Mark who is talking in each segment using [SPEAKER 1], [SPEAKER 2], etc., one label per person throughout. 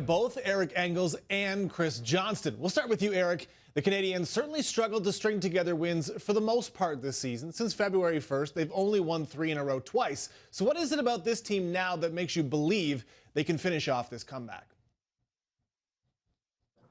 [SPEAKER 1] Both Eric Engels and Chris Johnston. We'll start with you, Eric. The Canadiens certainly struggled to string together wins for the most part this season. Since February 1st, they've only won 3 in a row twice. So what is it about this team now that makes you believe they can finish off this comeback?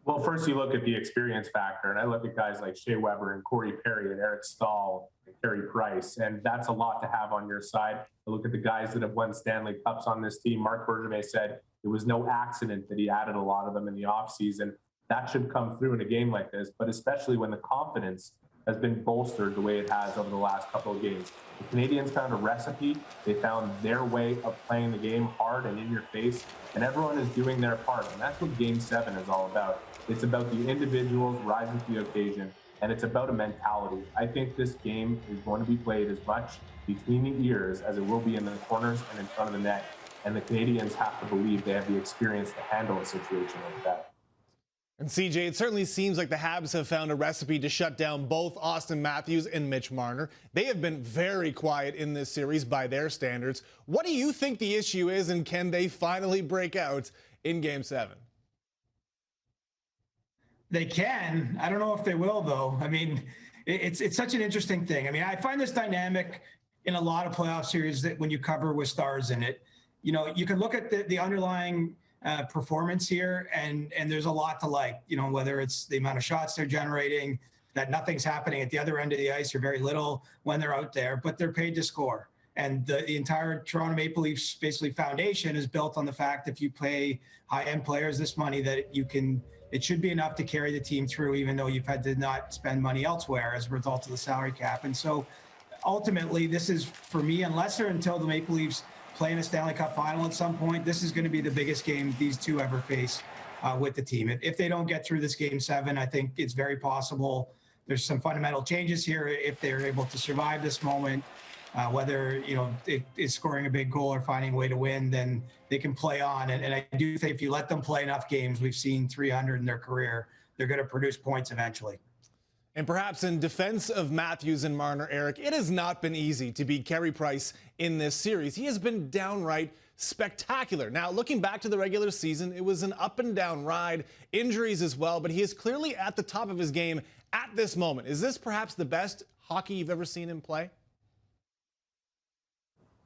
[SPEAKER 2] Well, first you look at the experience factor, and I look at guys like Shea Weber and Corey Perry and Eric Stahl and Carey Price, and that's a lot to have on your side. I look at the guys that have won Stanley Cups on this team. Marc Bergevin said it was no accident that he added a lot of them in the offseason. That should come through in a game like this, but especially when the confidence has been bolstered the way it has over the last couple of games. The Canadiens found a recipe. They found their way of playing the game hard and in your face, and everyone is doing their part, and that's what Game 7 is all about. It's about the individuals rising to the occasion, and it's about a mentality. I think this game is going to be played as much between the ears as it will be in the corners and in front of the net, and the Canadiens have to believe they have the experience to handle a situation like that.
[SPEAKER 1] And CJ, it certainly seems like the Habs have found a recipe to shut down both Auston Matthews and Mitch Marner. They have been very quiet in this series by their standards. What do you think the issue is, and can they finally break out in Game 7?
[SPEAKER 3] They can. I don't know if they will, though. I mean, it's such an interesting thing. I mean, I find this dynamic in a lot of playoff series that when you cover with stars in it, you know, you can look at the underlying performance here, and there's a lot to like, you know, whether it's the amount of shots they're generating, that nothing's happening at the other end of the ice or very little when they're out there, but they're paid to score. And the entire Toronto Maple Leafs basically foundation is built on the fact if you pay high-end players this money that you can, it should be enough to carry the team through, even though you've had to not spend money elsewhere as a result of the salary cap. And so ultimately, this is, for me, unless or until the Maple Leafs play in a Stanley Cup final at some point, this is going to be the biggest game these two ever face with the team. If they don't get through this Game 7, I think it's very possible there's some fundamental changes here if they're able to survive this moment. Whether, you know, it is scoring a big goal or finding a way to win, then they can play on. And I do think if you let them play enough games, we've seen 300 in their career, they're going to produce points eventually.
[SPEAKER 1] And perhaps in defense of Matthews and Marner, Eric, it has not been easy to beat Carey Price in this series. He has been downright spectacular. Now, looking back to the regular season, it was an up and down ride, injuries as well, but he is clearly at the top of his game at this moment. Is this perhaps the best hockey you've ever seen him play?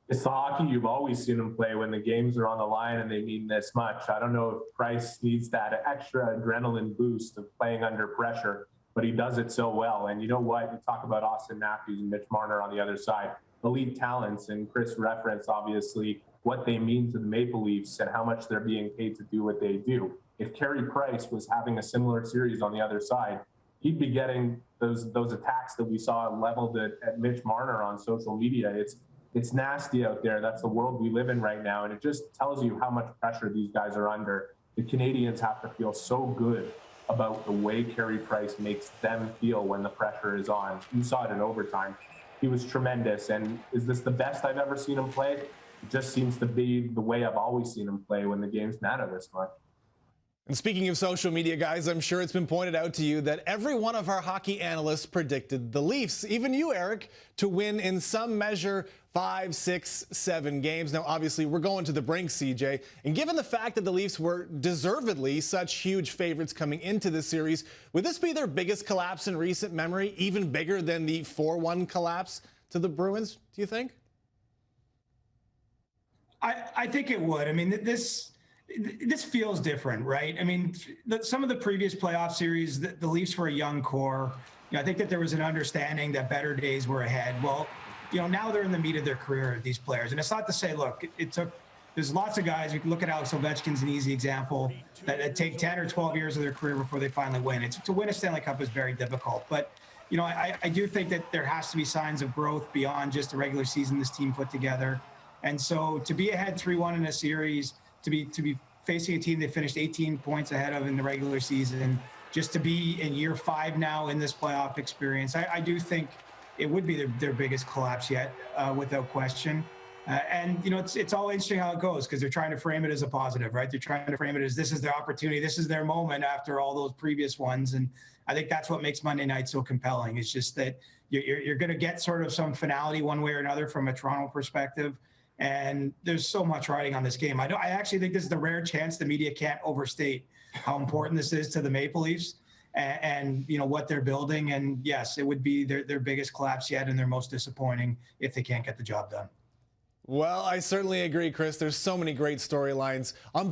[SPEAKER 2] It's the hockey you've always seen him play when the games are on the line and they mean this much. I don't know if Price needs that extra adrenaline boost of playing under pressure, but he does it so well. And you know what? You talk about Auston Matthews and Mitch Marner on the other side, elite talents, and Chris referenced, obviously, what they mean to the Maple Leafs and how much they're being paid to do what they do. If Carey Price was having a similar series on the other side, he'd be getting those attacks that we saw leveled at Mitch Marner on social media. It's nasty out there. That's the world we live in right now, and it just tells you how much pressure these guys are under. The Canadiens have to feel so good about the way Carey Price makes them feel when the pressure is on. You saw it in overtime. He was tremendous, and is this the best I've ever seen him play? It just seems to be the way I've always seen him play when the games matter this much.
[SPEAKER 1] And speaking of social media, guys, I'm sure it's been pointed out to you that every one of our hockey analysts predicted the Leafs, even you, Eric, to win in some measure 5, 6, 7 games. Now, obviously, we're going to the brink, CJ. And given the fact that the Leafs were deservedly such huge favorites coming into this series, would this be their biggest collapse in recent memory, even bigger than the 4-1 collapse to the Bruins, do you think?
[SPEAKER 3] I think it would. I mean, this feels different, right? I mean, some of the previous playoff series, the Leafs were a young core. You know, I think that there was an understanding that better days were ahead. Well, you know, now they're in the meat of their career, these players. And it's not to say, look, there's lots of guys, you can look at Alex Ovechkin's an easy example, that take 10 or 12 years of their career before they finally win. To win a Stanley Cup is very difficult. But, you know, I do think that there has to be signs of growth beyond just the regular season this team put together. And so to be ahead 3-1 in a series, to be facing a team they finished 18 points ahead of in the regular season, just to be in year 5 now in this playoff experience, I do think it would be their biggest collapse yet, without question. And, you know, it's all interesting how it goes because they're trying to frame it as a positive, right? They're trying to frame it as this is their opportunity, this is their moment after all those previous ones. And I think that's what makes Monday night so compelling. It's just that you're going to get sort of some finality one way or another from a Toronto perspective. And there's so much riding on this game. I actually think this is the rare chance the media can't overstate how important this is to the Maple Leafs and you know what they're building. And yes, it would be their biggest collapse yet and their most disappointing if they can't get the job done.
[SPEAKER 1] Well, I certainly agree, Chris. There's so many great storylines on